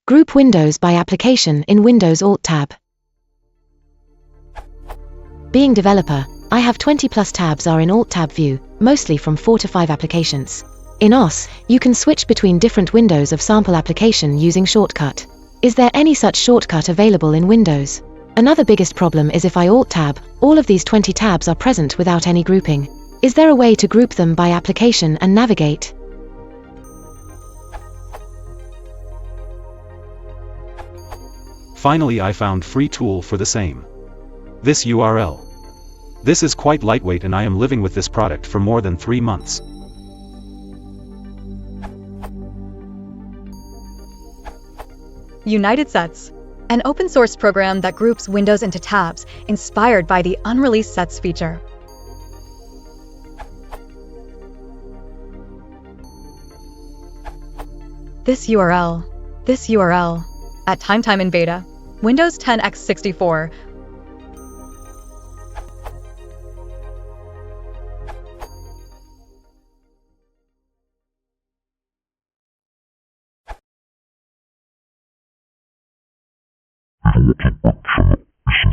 Group windows by application in Windows Alt tab. Being developer, I have 20 plus tabs are in Alt tab view, mostly from 4 to 5 applications. In OS, you can switch between different windows of sample application using shortcut. Is there any such shortcut available in Windows? Another biggest problem is if I Alt tab, all of these 20 tabs are present without any grouping. Is there a way to group them by application and navigate? Finally, I found free tool for the same. This URL. This is quite lightweight and I am living with this product for more than 3 months. United Sets, an open source program that groups windows into tabs, inspired by the unreleased Sets feature. This URL. At time in beta, Windows 10 x64. Action